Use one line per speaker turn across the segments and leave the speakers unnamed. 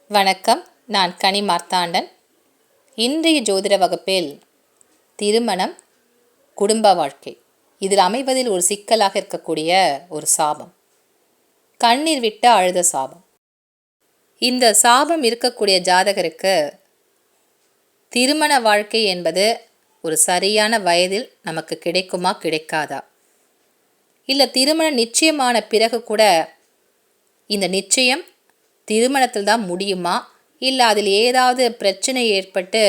வணக்கம். நான் கனி மார்த்தாண்டன். இன்றைய ஜோதிட வகுப்பில் திருமணம், குடும்ப வாழ்க்கை இதில் அமைவதில் ஒரு சிக்கலாக இருக்கக்கூடிய ஒரு சாபம், கண்ணீர் விட்டு அழுத சாபம். இந்த சாபம் இருக்கக்கூடிய ஜாதகருக்கு திருமண வாழ்க்கை என்பது ஒரு சரியான வயதில் நமக்கு கிடைக்குமா கிடைக்காதா, இல்லை திருமணம் நிச்சயமான பிறகு கூட இந்த நிச்சயம் திருமணத்தில் தான் முடியுமா, இல்லை அதில் ஏதாவது பிரச்சனை ஏற்பட்டு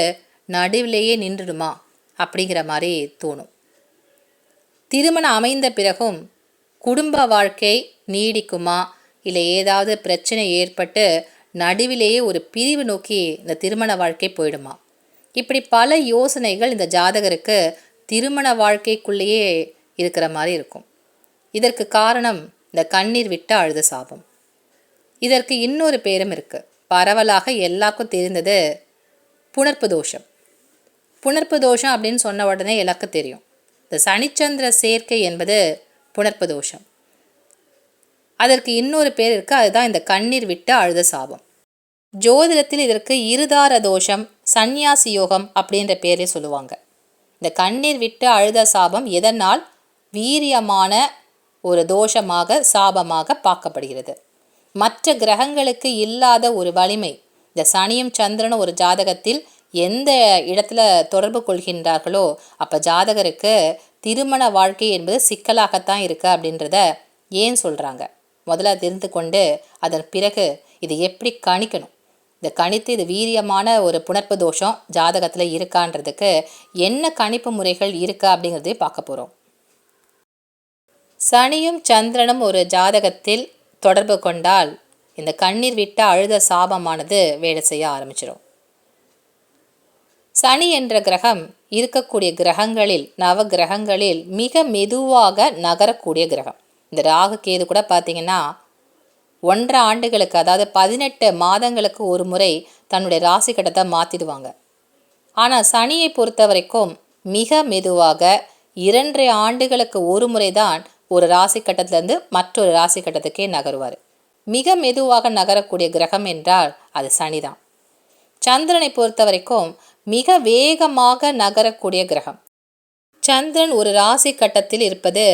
நடுவிலேயே நின்றுடுமா அப்படிங்கிற மாதிரி தோணும். திருமணம் அமைந்த பிறகும் குடும்ப வாழ்க்கை நீடிக்குமா, இல்லை ஏதாவது பிரச்சனை ஏற்பட்டு நடுவிலேயே ஒரு பிரிவு நோக்கி இந்த திருமண வாழ்க்கை போயிடுமா, இப்படி பல யோசனைகள் இந்த ஜாதகருக்கு திருமண வாழ்க்கைக்குள்ளேயே இருக்கிற மாதிரி இருக்கும். இதற்கு காரணம் இந்த கண்ணீர் விட்டு அழுத சாபம். இதற்கு இன்னொரு பேரும் இருக்குது. பரவலாக எல்லாருக்கும் தெரிந்தது புணர்ப்பு தோஷம். புணர்ப்பு தோஷம் அப்படின்னு சொன்ன உடனே எல்லாருக்கும் தெரியும். இந்த சனிச்சந்திர சேர்க்கை என்பது புணர்ப்பு தோஷம். அதற்கு இன்னொரு பேர் இருக்குது, அதுதான் இந்த கண்ணீர் விட்டு அழுத சாபம். ஜோதிடத்தில் இதற்கு இருதார தோஷம், சந்நியாசி யோகம் அப்படின்ற பேரே சொல்லுவாங்க. இந்த கண்ணீர் விட்டு அழுத சாபம் எதனால் வீரியமான ஒரு தோஷமாக சாபமாக பார்க்கப்படுகிறது. மற்ற கிரகங்களுக்கு இல்லாத ஒரு வலிமை இந்த சனியும் சந்திரனும் ஒரு ஜாதகத்தில் எந்த இடத்துல தொடர்பு கொள்கின்றார்களோ அப்போ ஜாதகருக்கு திருமண வாழ்க்கை என்பது சிக்கலாகத்தான் இருக்குது அப்படின்றத ஏன் சொல்கிறாங்க முதல்ல தெரிந்து கொண்டு அதன் பிறகு இது எப்படி கணிக்கணும், இந்த கணித்து இது வீரியமான ஒரு புணர்ப்பு தோஷம் ஜாதகத்தில் இருக்கான்றதுக்கு என்ன கணிப்பு முறைகள் இருக்கா அப்படிங்கிறதையும் பார்க்க போகிறோம். சனியும் சந்திரனும் ஒரு ஜாதகத்தில் தொடர்பு கொண்டால் இந்த கண்ணீர் விட்ட அழுத சாபமானது வேலை செய்ய ஆரம்பிச்சிடும். சனி என்ற கிரகம் இருக்கக்கூடிய கிரகங்களில் நவ கிரகங்களில் மிக மெதுவாக நகரக்கூடிய கிரகம். இந்த ராகு கேது கூட பார்த்தீங்கன்னா 1.5 ஆண்டுகளுக்கு, அதாவது 18 மாதங்களுக்கு ஒரு முறை தன்னுடைய ராசி கட்டத்தை மாற்றிடுவாங்க. ஆனால் சனியை பொறுத்த வரைக்கும் மிக மெதுவாக 2.5 ஆண்டுகளுக்கு ஒரு முறை தான் ஒரு ராசி கட்டத்திலேருந்து மற்றொரு ராசி கட்டத்துக்கே நகருவார். மிக மெதுவாக நகரக்கூடிய கிரகம் என்றால் அது சனிதான். சந்திரனை பொறுத்த வரைக்கும் மிக வேகமாக நகரக்கூடிய கிரகம். சந்திரன் ஒரு ராசி கட்டத்தில் இருப்பது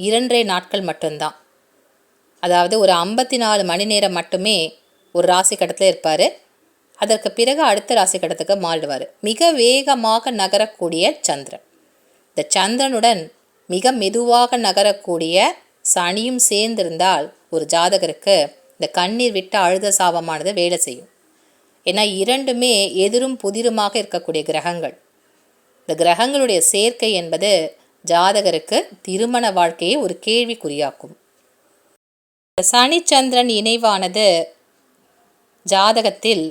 2.5 நாட்கள் மட்டும்தான். அதாவது ஒரு 54 மணி நேரம் மட்டுமே ஒரு ராசி கட்டத்தில் இருப்பார். அதற்கு பிறகு அடுத்த ராசி கட்டத்துக்கு மாறிடுவார். மிக வேகமாக நகரக்கூடிய சந்திரன். இந்த சந்திரனுடன் மிக மெதுவாக நகரக்கூடிய சனியும் சேர்ந்திருந்தால் ஒரு ஜாதகருக்கு இந்த கண்ணீர் விட்ட அழுத சாபமானது வேலை செய்யும். ஏன்னா இரண்டுமே எதிரும் புதிருமாக இருக்கக்கூடிய கிரகங்கள். இந்த கிரகங்களுடைய சேர்க்கை என்பது ஜாதகருக்கு திருமண வாழ்க்கையை ஒரு கேள்விக்குறியாக்கும். சனி சந்திரன் இணைவானது ஜாதகத்தில்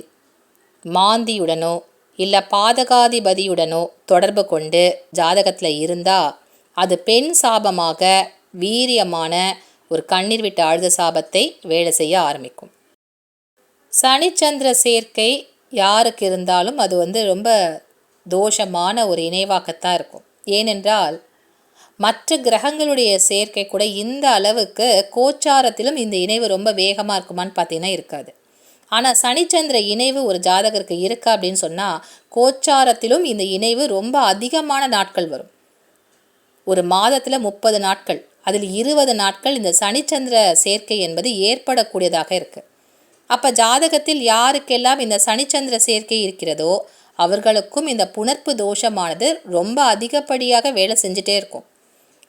மாந்தியுடனோ இல்லை பாதகாதிபதியுடனோ தொடர்பு கொண்டு ஜாதகத்தில் இருந்தால் அது பெண் சாபமாக வீரியமான ஒரு கண்ணீர் விட்டு அழுத சாபத்தை வேலை செய்ய ஆரம்பிக்கும். சனிச்சந்திர சேர்க்கை யாருக்கு இருந்தாலும் அது ரொம்ப தோஷமான ஒரு இணைவாக்கத்தான் இருக்கும். ஏனென்றால் மற்ற கிரகங்களுடைய சேர்க்கை கூட இந்த அளவுக்கு கோச்சாரத்திலும் இந்த இணைவு ரொம்ப வேகமாக இருக்குமான்னு பார்த்தீங்கன்னா இருக்காது. ஆனால் சனிச்சந்திர இணைவு ஒரு ஜாதகருக்கு இருக்கா அப்படின்னு சொன்னால் கோச்சாரத்திலும் இந்த இணைவு ரொம்ப அதிகமான நாட்கள் வரும். ஒரு மாதத்தில் 30 நாட்கள், அதில் 20 நாட்கள் இந்த சனிச்சந்திர சேர்க்கை என்பது ஏற்படக்கூடியதாக இருக்குது. அப்போ ஜாதகத்தில் யாருக்கெல்லாம் இந்த சனிச்சந்திர சேர்க்கை இருக்கிறதோ அவர்களுக்கும் இந்த புணர்ப்பு தோஷமானது ரொம்ப அதிகப்படியாக வேலை செஞ்சுட்டே இருக்கும்.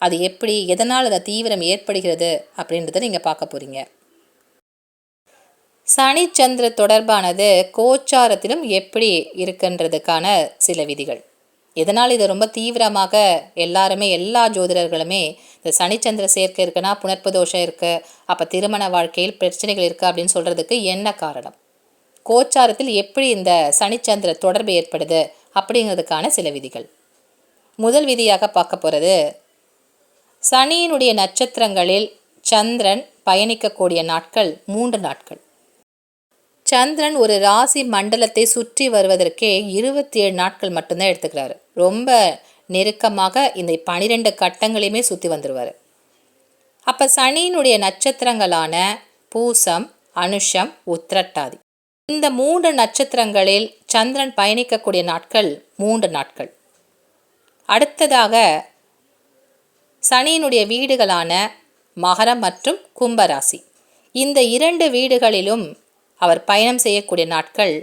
அது எப்படி, எதனால் அந்த தீவிரம் ஏற்படுகிறது அப்படின்றத நீங்கள் பார்க்க போகிறீங்க. சனிச்சந்திர தொடர்பானது கோச்சாரத்திலும் எப்படி இருக்குன்றதுக்கான சில விதிகள். எதனால் இது ரொம்ப தீவிரமாக எல்லாருமே எல்லா ஜோதிடர்களுமே இந்த சனிச்சந்திர சேர்க்கை இருக்குன்னா புணர்ப்பு தோஷம் இருக்குது, அப்போ திருமண வாழ்க்கையில் பிரச்சனைகள் இருக்குது அப்படின்னு சொல்கிறதுக்கு என்ன காரணம், கோச்சாரத்தில் எப்படி இந்த சனிச்சந்திர தொடர்பு ஏற்படுது அப்படிங்கிறதுக்கான சில விதிகள். முதல் விதியாக பார்க்க போகிறது, சனியினுடைய நட்சத்திரங்களில் சந்திரன் பயணிக்கக்கூடிய நாட்கள் 3 நாட்கள். சந்திரன் ஒரு ராசி மண்டலத்தை சுற்றி வருவதற்கே 27 நாட்கள் மட்டும்தான் எடுத்துக்கிறாரு. ரொம்ப நெருக்கமாக இந்த 12 கட்டங்களையுமே சுற்றி வந்துடுவார். அப்போ சனியினுடைய நட்சத்திரங்களான பூசம், அனுஷம், உத்திரட்டாதி இந்த 3 நட்சத்திரங்களில் சந்திரன் பயணிக்கக்கூடிய நாட்கள் 3 நாட்கள். அடுத்ததாக சனியினுடைய வீடுகளான மகரம் மற்றும் கும்பராசி, இந்த 2 வீடுகளிலும் அவர் பயணம் செய்யக்கூடிய நாட்கள்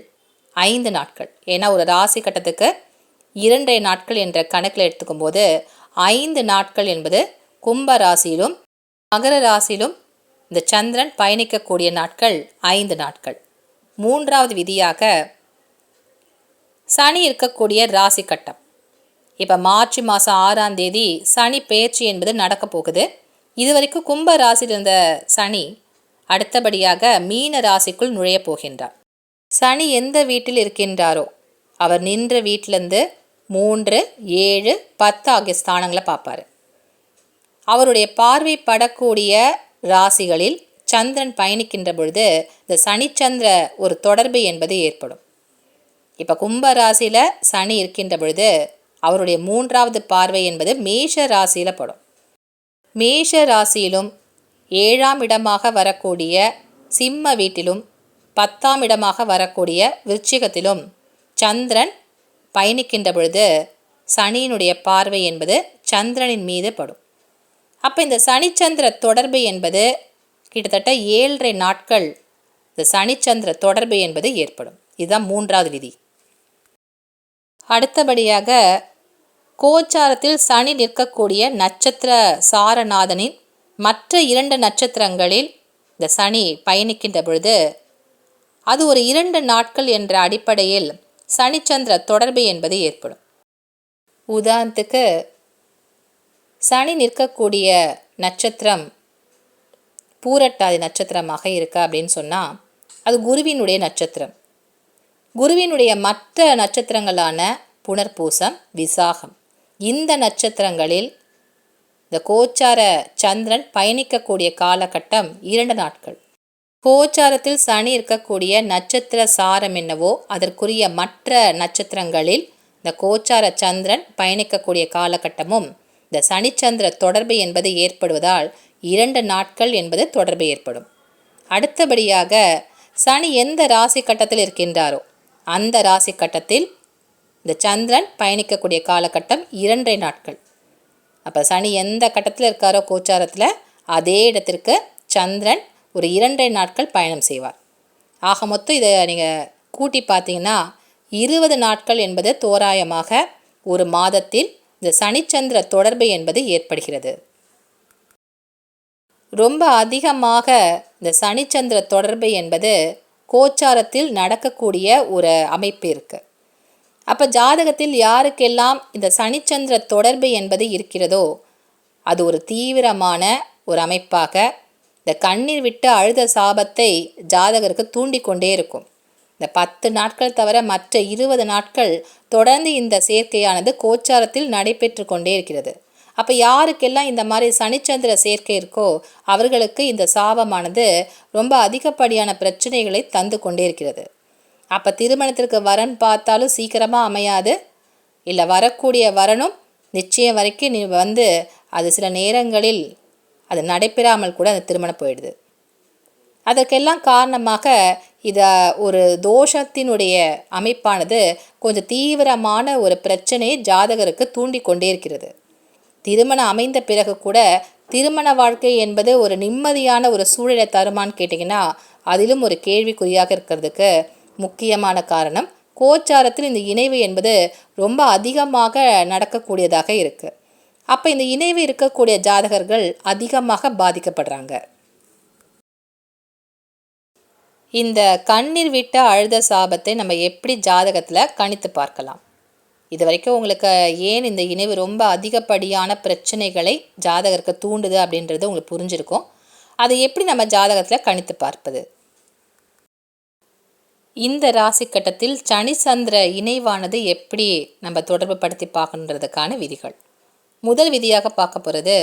5 நாட்கள். ஏன்னா ஒரு ராசி கட்டத்துக்கு 2 நாட்கள் என்ற கணக்கில் எடுத்துக்கும் போது 5 நாட்கள் என்பது கும்ப ராசியிலும் மகர ராசியிலும் இந்த சந்திரன் பயணிக்கக்கூடிய நாட்கள் 5 நாட்கள். 3வது விதியாக சனி இருக்கக்கூடிய ராசி கட்டம். இப்போ மார்ச் மாதம் 6ஆம் தேதி சனி பெயர்ச்சி என்பது நடக்க போகுது. இதுவரைக்கும் கும்ப ராசியில் இருந்த சனி அடுத்தபடியாக மீன ராசிக்குள் நுழைய போகின்றார். சனி எந்த வீட்டில் இருக்கின்றாரோ அவர் நின்ற வீட்டிலேருந்து 3, 7, 10 ஆகிய ஸ்தானங்களை பார்ப்பார். அவருடைய பார்வை படக்கூடிய ராசிகளில் சந்திரன் பயணிக்கின்ற பொழுது இந்த சனிச்சந்திர ஒரு தொடர்பு என்பது ஏற்படும். இப்போ கும்ப ராசியில் சனி இருக்கின்ற பொழுது அவருடைய 3வது பார்வை என்பது மேஷ ராசியில் படும். மேஷ ராசியிலும் 7ஆம் இடமாக வரக்கூடிய சிம்ம வீட்டிலும் 10ஆம் இடமாக வரக்கூடிய விருச்சிகத்திலும் சந்திரன் பயணிக்கின்ற பொழுது சனியினுடைய பார்வை என்பது சந்திரனின் மீது படும். அப்போ இந்த சனிச்சந்திர தொடர்பு என்பது கிட்டத்தட்ட 7.5 நாட்கள் இந்த சனிச்சந்திர தொடர்பு என்பது ஏற்படும். இதுதான் 3வது விதி. அடுத்தபடியாக கோச்சாரத்தில் சனி நிற்கக்கூடிய நட்சத்திர சாரநாதனின் மற்ற 2 நட்சத்திரங்களில் இந்த சனி பயணிக்கின்ற பொழுது அது ஒரு 2 நாட்கள் என்ற அடிப்படையில் சனிச்சந்திர தொடர்பு என்பது ஏற்படும். உதாரணத்துக்கு சனி நிற்கக்கூடிய நட்சத்திரம் பூரட்டாதி நட்சத்திரமாக இருக்கா அப்படின்னு சொன்னால் அது குருவினுடைய நட்சத்திரம். குருவினுடைய மற்ற நட்சத்திரங்களான புனர்பூசம், விசாகம், இந்த நட்சத்திரங்களில் இந்த கோச்சார சந்திரன் பயணிக்கக்கூடிய காலகட்டம் 2 நாட்கள். கோச்சாரத்தில் சனி இருக்கக்கூடிய நட்சத்திர சாரம் என்னவோ அதற்குரிய மற்ற நட்சத்திரங்களில் இந்த கோச்சார சந்திரன் பயணிக்கக்கூடிய காலகட்டமும் இந்த சனிச்சந்திர தொடர்பு என்பது ஏற்படுவதால் 2 நாட்கள் என்பது தொடர்பு ஏற்படும். அடுத்தபடியாக சனி எந்த ராசி கட்டத்தில் இருக்கின்றாரோ அந்த ராசி கட்டத்தில் இந்த சந்திரன் பயணிக்கக்கூடிய காலகட்டம் 2.5 நாட்கள். அப்போ சனி எந்த கட்டத்தில் இருக்காரோ கோச்சாரத்தில் அதே இடத்திற்கு சந்திரன் ஒரு 2.5 நாட்கள் பயணம் செய்வார். ஆக மொத்தம் இதை நீங்கள் கூட்டி பார்த்தீங்கன்னா 20 நாட்கள் என்பது தோராயமாக ஒரு மாதத்தில் இந்த சனிச்சந்திர தொடர்பு என்பது ஏற்படுகிறது. ரொம்ப அதிகமாக இந்த சனிச்சந்திர தொடர்பு என்பது கோச்சாரத்தில் நடக்கக்கூடிய ஒரு அமைப்பு இருக்குது. அப்போ ஜாதகத்தில் யாருக்கெல்லாம் இந்த சனிச்சந்திர தொடர்பு என்பது இருக்கிறதோ அது ஒரு தீவிரமான ஒரு அமைப்பாக இந்த கண்ணீர் விட்டு அழுத சாபத்தை ஜாதகருக்கு தூண்டிக்கொண்டே இருக்கும். இந்த 10 நாட்கள் தவிர மற்ற 20 நாட்கள் தொடர்ந்து இந்த சேர்க்கையானது கோச்சாரத்தில் நடைபெற்று கொண்டே இருக்கிறது. அப்போ யாருக்கெல்லாம் இந்த மாதிரி சனிச்சந்திர சேர்க்கை இருக்கோ அவர்களுக்கு இந்த சாபமானது ரொம்ப அதிகப்படியான பிரச்சனைகளை தந்து கொண்டே இருக்கிறது. அப்போ திருமணத்திற்கு வரன் பார்த்தாலும் சீக்கிரமாக அமையாது, இல்லை வரக்கூடிய வரனும் நிச்சயம் வரைக்கும் நீ அது சில நேரங்களில் அது நடைபெறாமல் கூட அந்த திருமணம் போயிடுது. அதற்கெல்லாம் காரணமாக இதை ஒரு தோஷத்தினுடைய அமைப்பானது கொஞ்சம் தீவிரமான ஒரு பிரச்சனையை ஜாதகருக்கு தூண்டி கொண்டே இருக்கிறது. திருமணம் அமைந்த பிறகு கூட திருமண வாழ்க்கை என்பது ஒரு நிம்மதியான ஒரு சூழலை தருமான்னு கேட்டிங்கன்னா அதிலும் ஒரு கேள்விக்குறியாக இருக்கிறதுக்கு முக்கியமான காரணம் கோச்சாரத்தில் இந்த இணைவு என்பது ரொம்ப அதிகமாக நடக்கக்கூடியதாக இருக்குது. அப்போ இந்த இணைவு இருக்கக்கூடிய ஜாதகர்கள் அதிகமாக பாதிக்கப்படுறாங்க. இந்த கண்ணீர் விட்ட அழுத சாபத்தை நம்ம எப்படி ஜாதகத்தில் கணித்து பார்க்கலாம்? இது வரைக்கும் உங்களுக்கு ஏன் இந்த இணைவு ரொம்ப அதிகப்படியான பிரச்சனைகளை ஜாதகருக்கு தூண்டுது அப்படின்றது உங்களுக்கு புரிஞ்சிருக்கும். அதை எப்படி நம்ம ஜாதகத்தில் கணித்து பார்ப்பது? இந்த ராசி கட்டத்தில் சனி சந்திர இணைவானது எப்படி நம்ம தொடர்பு படுத்தி பார்க்கணுன்றதுக்கான விதிகள். முதல் விதியாக பார்க்க போகிறது,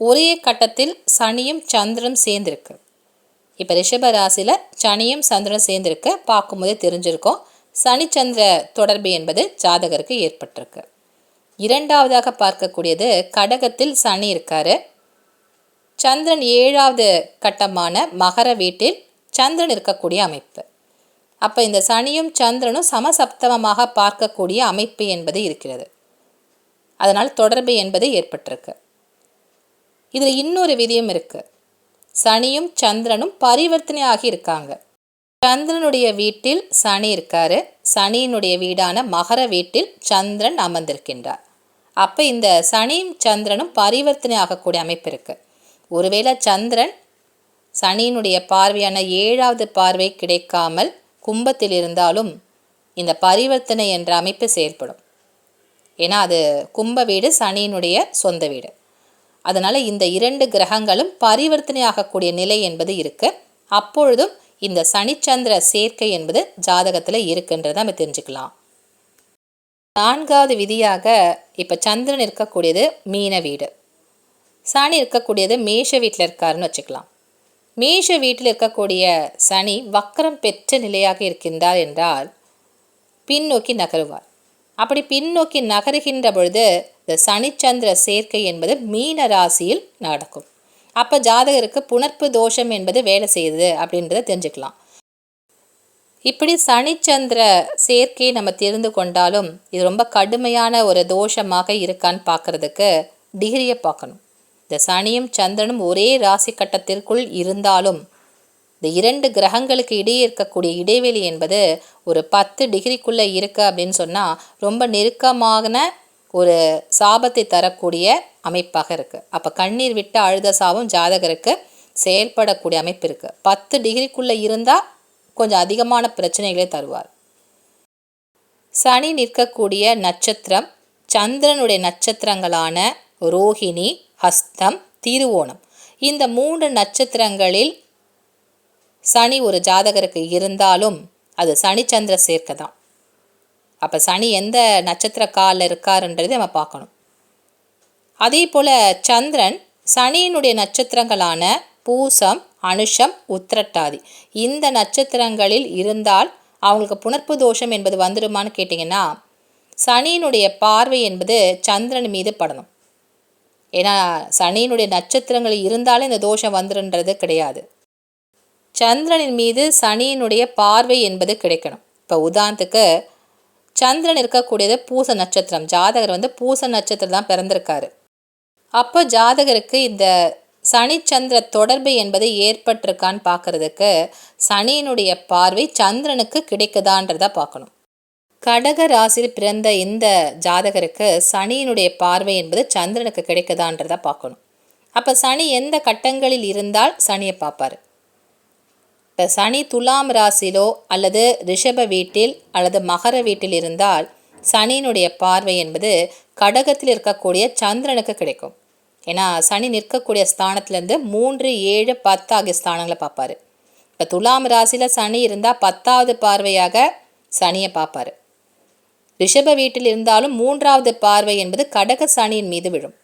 ஒரே கட்டத்தில் சனியும் சந்திரனும் சேர்ந்துருக்கு. இப்போ ரிஷப ராசியில் சனியும் சந்திரனும் சேர்ந்துருக்கு, பார்க்கும்போதே தெரிஞ்சிருக்கும் சனிச்சந்திர தொடர்பு என்பது ஜாதகருக்கு ஏற்பட்டிருக்கு. இரண்டாவதாக பார்க்கக்கூடியது, கடகத்தில் சனி இருக்காரு, சந்திரன் 7வது கட்டமான மகர வீட்டில் சந்திரன் இருக்கக்கூடிய அமைப்பு. அப்போ இந்த சனியும் சந்திரனும் சமசப்தமமாக பார்க்கக்கூடிய அமைப்பு என்பது இருக்கிறது. அதனால் தொடர்பு என்பது ஏற்பட்டிருக்கு. இதில் இன்னொரு விதியும் இருக்குது. சனியும் சந்திரனும் பரிவர்த்தனை ஆகி இருக்காங்க. சந்திரனுடைய வீட்டில் சனி இருக்காரு, சனியினுடைய வீடான மகர வீட்டில் சந்திரன் அமர்ந்திருக்கின்றார். அப்போ இந்த சனியும் சந்திரனும் பரிவர்த்தனை ஆகக்கூடிய அமைப்பு இருக்குது. ஒருவேளை சந்திரன் சனியினுடைய பார்வையான 7வது பார்வை கிடைக்காமல் கும்பத்தில் இருந்தாலும் இந்த பரிவர்த்தனை என்ற அமைப்பு செயல்படும். ஏன்னா அது கும்ப வீடு சனியினுடைய சொந்த வீடு. அதனால் இந்த 2 கிரகங்களும் பரிவர்த்தனை ஆகக்கூடிய நிலை என்பது இருக்குது. அப்பொழுதும் இந்த சனிச்சந்திர சேர்க்கை என்பது ஜாதகத்தில் இருக்குன்றதை நம்ம தெரிஞ்சுக்கலாம். 4வது விதியாக இப்போ சந்திரன் இருக்கக்கூடியது மீன வீடு, சனி இருக்கக்கூடியது மேஷ வீட்டில் இருக்காருன்னு வச்சுக்கலாம். மேஷ வீட்டில் இருக்கக்கூடிய சனி வக்கரம் பெற்ற நிலையாக இருக்கின்றார் என்றால் பின்னோக்கி நகருவார். அப்படி பின்னோக்கி நகருகின்ற பொழுது இந்த சனிச்சந்திர சேர்க்கை என்பது மீன ராசியில் நடக்கும். அப்போ ஜாதகருக்கு புணர்ப்பு தோஷம் என்பது வேலை செய்யுது அப்படின்றத தெரிஞ்சுக்கலாம். இப்படி சனிச்சந்திர சேர்க்கையை நம்ம தெரிந்து கொண்டாலும் இது ரொம்ப கடுமையான ஒரு தோஷமாக இருக்கான்னு பார்க்குறதுக்கு டிகிரியை பார்க்கணும். இந்த சனியும் சந்திரனும் ஒரே ராசி கட்டத்திற்குள் இருந்தாலும் இந்த 2 கிரகங்களுக்கு இடையே இருக்கக்கூடிய இடைவெளி என்பது ஒரு 10 டிகிரிக்குள்ளே இருக்குது அப்படின்னு சொன்னால் ரொம்ப நெருக்கமான ஒரு சாபத்தை தரக்கூடிய அமைப்பாக இருக்குது. அப்போ கண்ணீர் விட்டு அழுத சாபம் ஜாதகருக்கு செயல்படக்கூடிய அமைப்பு இருக்குது. 10 டிகிரிக்குள்ளே இருந்தால் கொஞ்சம் அதிகமான பிரச்சனைகளை தருவார். சனி நிற்கக்கூடிய நட்சத்திரம் சந்திரனுடைய நட்சத்திரங்களான ரோஹிணி, ஹஸ்தம், திருவோணம், இந்த 3 நட்சத்திரங்களில் சனி ஒரு ஜாதகருக்கு இருந்தாலும் அது சனிச்சந்திர சேர்க்கை தான். அப்போ சனி எந்த நட்சத்திர காலில் இருக்காருன்றது நம்ம பார்க்கணும். அதே போல் சந்திரன் சனியினுடைய நட்சத்திரங்களான பூசம், அனுஷம், உத்திரட்டாதி, இந்த நட்சத்திரங்களில் இருந்தால் அவங்களுக்கு புணர்ப்பு தோஷம் என்பது வந்துடுமான்னு கேட்டிங்கன்னா சனியினுடைய பார்வை என்பது சந்திரன் மீது படணும். ஏன்னா சனியினுடைய நட்சத்திரங்கள் இருந்தாலே இந்த தோஷம் வந்துடுன்றது கிடையாது. சந்திரனின் மீது சனியினுடைய பார்வை என்பது கிடைக்கணும். இப்போ உதாரணத்துக்கு சந்திரன் இருக்கக்கூடியது பூச நட்சத்திரம், ஜாதகர் பூச நட்சத்திரம் தான் பிறந்திருக்காரு. அப்போ ஜாதகருக்கு இந்த சனிச்சந்திர தொடர்பு என்பது ஏற்பட்டிருக்கான்னு பார்க்குறதுக்கு சனியினுடைய பார்வை சந்திரனுக்கு கிடைக்குதான்றதை பார்க்கணும். கடக ராசியில் பிறந்த இந்த ஜாதகருக்கு சனியினுடைய பார்வை என்பது சந்திரனுக்கு கிடைக்குதான்றதை பார்க்கணும். அப்போ சனி எந்த கட்டங்களில் இருந்தால் சனியை பார்ப்பார். இப்போ சனி துலாம் ராசியிலோ அல்லது ரிஷப வீட்டில் அல்லது மகர வீட்டில் இருந்தால் சனியினுடைய பார்வை என்பது கடகத்தில் இருக்கக்கூடிய சந்திரனுக்கு கிடைக்கும். ஏன்னா சனி நிற்கக்கூடிய ஸ்தானத்துலேருந்து 3, 7, 10 ஆகிய ஸ்தானங்களை பார்ப்பார். இப்போ துலாம் ராசியில் சனி இருந்தால் 10வது பார்வையாக சனியை பார்ப்பார். ரிஷப வீட்டில் இருந்தாலும் 3வது பார்வை என்பது கடக சனியின் மீது விழும்.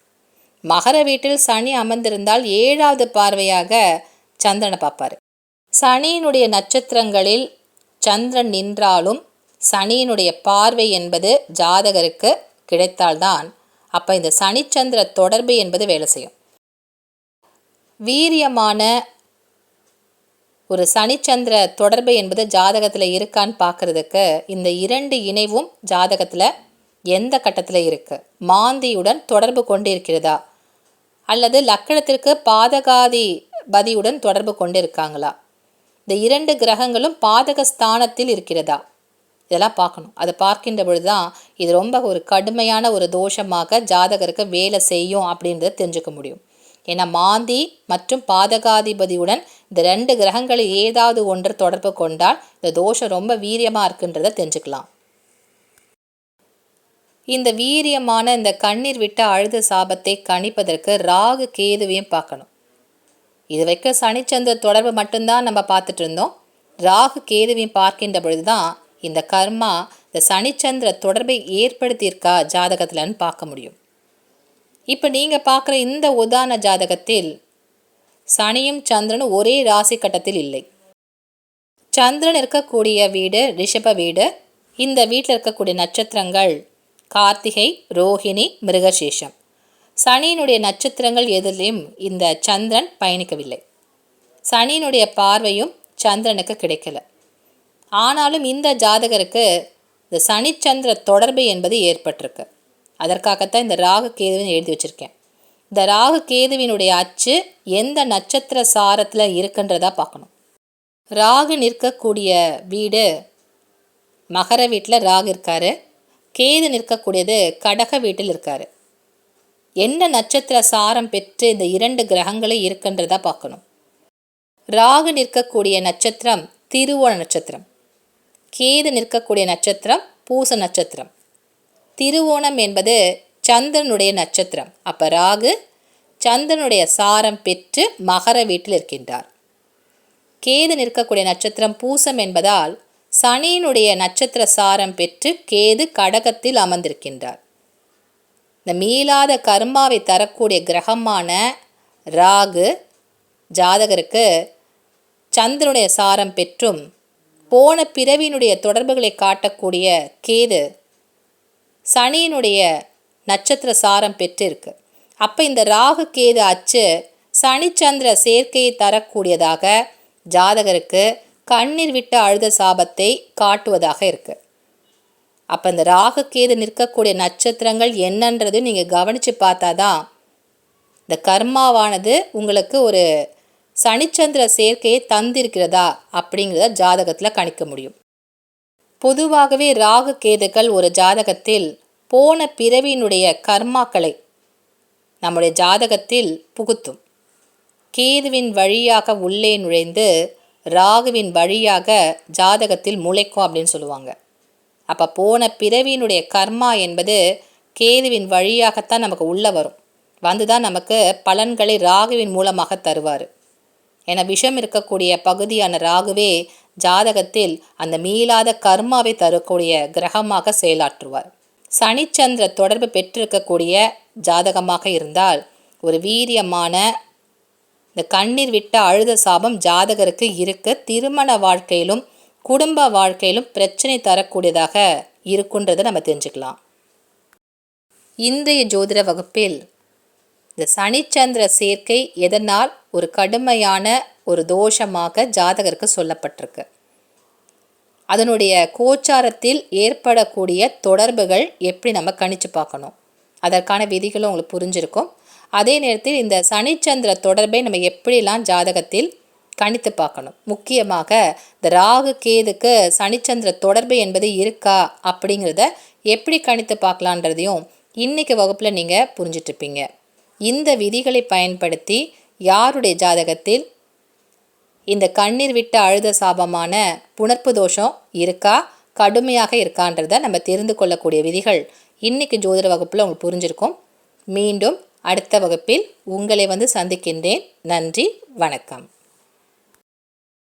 மகர வீட்டில் சனி அமர்ந்திருந்தால் 7வது பார்வையாக சந்திரனை பார்ப்பார். சனியினுடைய நட்சத்திரங்களில் சந்திரன் நின்றாலும் சனியினுடைய பார்வை என்பது ஜாதகருக்கு கிடைத்தால்தான் அப்போ இந்த சனிச்சந்திர தொடர்பு என்பது வேலை செய்யும். வீரியமான ஒரு சனிச்சந்திர தொடர்பு என்பது ஜாதகத்தில் இருக்கான்னு பார்க்குறதுக்கு இந்த 2 இணைவும் ஜாதகத்தில் எந்த கட்டத்தில் இருக்குது, மாந்தியுடன் தொடர்பு கொண்டு இருக்கிறதா அல்லது லக்கணத்திற்கு பாதகாதிபதியுடன் தொடர்பு கொண்டு இருக்காங்களா, இந்த 2 கிரகங்களும் பாதக ஸ்தானத்தில் இருக்கிறதா, இதெல்லாம் பார்க்கணும். அதை பார்க்கின்ற பொழுது தான் இது ரொம்ப ஒரு கடுமையான ஒரு தோஷமாக ஜாதகருக்கு வேலை செய்யும் அப்படின்றத தெரிஞ்சுக்க முடியும். ஏன்னா மாந்தி மற்றும் பாதகாதிபதியுடன் இந்த 2 கிரகங்களை ஏதாவது ஒன்று தொடர்பு கொண்டால் இந்த தோஷம் ரொம்ப வீரியமாக இருக்குன்றத தெரிஞ்சுக்கலாம். இந்த வீரியமான இந்த கண்ணீர் விட்ட அழுத சாபத்தை கணிப்பதற்கு ராகு கேதுவையும் பார்க்கணும். இது வரைக்கும் சனிச்சந்திர தொடர்பு மட்டும்தான் நம்ம பார்த்துட்டு இருந்தோம். ராகு கேதுவையும் பார்க்கின்ற பொழுது தான் இந்த கர்மா இந்த சனிச்சந்திர தொடர்பை ஏற்படுத்தியிருக்கா ஜாதகத்தில்னு பார்க்க முடியும். இப்போ நீங்கள் பார்க்குற இந்த உதாரண ஜாதகத்தில் சனியும் சந்திரனும் ஒரே ராசி கட்டத்தில் இல்லை. சந்திரன் இருக்கக்கூடிய வீடு ரிஷப வீடு. இந்த வீட்டில் இருக்கக்கூடிய நட்சத்திரங்கள் கார்த்திகை, ரோஹிணி, மிருகசீஷம். சனியினுடைய நட்சத்திரங்கள் எதிலையும் இந்த சந்திரன் பயணிக்கவில்லை. சனியினுடைய பார்வையும் சந்திரனுக்கு கிடைக்கல. ஆனாலும் இந்த ஜாதகருக்கு இந்த சனிச்சந்திர தொடர்பு என்பது ஏற்பட்டிருக்கு. அதற்காகத்தான் இந்த ராகு கேதுவின்னு எழுதி வச்சுருக்கேன். இந்த ராகு கேதுவினுடைய அச்சு எந்த நட்சத்திர சாரத்தில் இருக்குன்றதா பார்க்கணும். ராகு நிற்கக்கூடிய வீடு மகர வீட்டில் ராகு இருக்காரு. கேது நிற்கக்கூடியது கடக வீட்டில் இருக்காரு. என்ன நட்சத்திர சாரம் பெற்று இந்த 2 கிரகங்களும் இருக்குன்றதா பார்க்கணும். ராகு நிற்கக்கூடிய நட்சத்திரம் திருவோண நட்சத்திரம், கேது நிற்கக்கூடிய நட்சத்திரம் பூச நட்சத்திரம். திருவோணம் என்பது சந்திரனுடைய நட்சத்திரம். அப்போ ராகு சந்திரனுடைய சாரம் பெற்று மகர வீட்டில் இருக்கின்றார். கேது நிற்கக்கூடிய நட்சத்திரம் பூசம் என்பதால் சனியினுடைய நட்சத்திர சாரம் பெற்று கேது கடகத்தில் அமர்ந்திருக்கின்றார். இந்த மீளாத கர்மாவை தரக்கூடிய கிரகமான ராகு ஜாதகருக்கு சந்திரனுடைய சாரம் பெற்றும் போன பிறவியினுடைய தொடர்புகளை காட்டக்கூடிய கேது சனியினுடைய நட்சத்திர சாரம் பெற்றிருக்கு. அப்போ இந்த ராகு கேது அச்சு சனிச்சந்திர சேர்க்கையை தரக்கூடியதாக ஜாதகருக்கு கண்ணீர் விட்டு அழுத சாபத்தை காட்டுவதாக இருக்குது. அப்போ இந்த ராகு கேது நிற்கக்கூடிய நட்சத்திரங்கள் என்னன்றது நீங்கள் கவனித்து பார்த்தா தான் இந்த கர்மாவானது உங்களுக்கு ஒரு சனிச்சந்திர சேர்க்கையை தந்திருக்கிறதா அப்படிங்கிறத ஜாதகத்தில் கணிக்க முடியும். பொதுவாகவே ராகு கேதுக்கள் ஒரு ஜாதகத்தில் போன பிறவியினுடைய கர்மாக்களை நம்முடைய ஜாதகத்தில் புகுத்தும். கேதுவின் வழியாக உள்ளே நுழைந்து ராகுவின் வழியாக ஜாதகத்தில் முளைக்கும் அப்படின்னு சொல்லுவாங்க. அப்போ போன பிறவியினுடைய கர்மா என்பது கேதுவின் வழியாகத்தான் நமக்கு உள்ளே வரும். வந்து தான் நமக்கு பலன்களை ராகுவின் மூலமாக தருவார். என விஷம் இருக்கக்கூடிய பகுதியான ராகுவே ஜாதகத்தில் அந்த மீளாத கர்மாவை தரக்கூடிய கிரகமாக செயலாற்றுவார். சனிச்சந்திர தொடர்பு பெற்றிருக்கக்கூடிய ஜாதகமாக இருந்தால் ஒரு வீரியமான இந்த கண்ணீர் விட்ட அழுத சாபம் ஜாதகருக்கு இருக்க திருமண வாழ்க்கையிலும் குடும்ப வாழ்க்கையிலும் பிரச்சனை தரக்கூடியதாக இருக்குன்றதை நம்ம தெரிஞ்சுக்கலாம். இன்றைய ஜோதிட வகுப்பில் இந்த சனிச்சந்திர சேர்க்கை எதனால் ஒரு கடுமையான ஒரு தோஷமாக ஜாதகருக்கு சொல்லப்பட்டிருக்கு, அதனுடைய கோச்சாரத்தில் ஏற்படக்கூடிய தொடர்புகள் எப்படி நம்ம கணிச்சு பார்க்கணும், அதற்கான விதிகளும் உங்களுக்கு புரிஞ்சிருக்கும். அதே நேரத்தில் இந்த சனிச்சந்திர தொடர்பை நம்ம எப்படிலாம் ஜாதகத்தில் கணித்து பார்க்கணும். முக்கியமாக இந்த ராகு கேதுக்கு சனிச்சந்திர தொடர்பு என்பது இருக்கா அப்படிங்கிறத எப்படி கணித்து பார்க்கலான்றதையும் இன்றைக்கி வகுப்பில் நீங்கள் புரிஞ்சிட்ருப்பீங்க. இந்த விதிகளை பயன்படுத்தி யாருடைய ஜாதகத்தில் இந்த கண்ணீர் விட்ட அழுத சாபமான புணர்ப்பு தோஷம் இருக்கா, கடுமையாக இருக்கான்றதை நம்ம தெரிந்து கொள்ளக்கூடிய விதிகள் இன்றைக்கி ஜோதிட வகுப்பில் உங்களுக்கு புரிஞ்சிருக்கும். மீண்டும் அடுத்த வகுப்பில் உங்களை சந்திக்கின்றேன். நன்றி, வணக்கம்.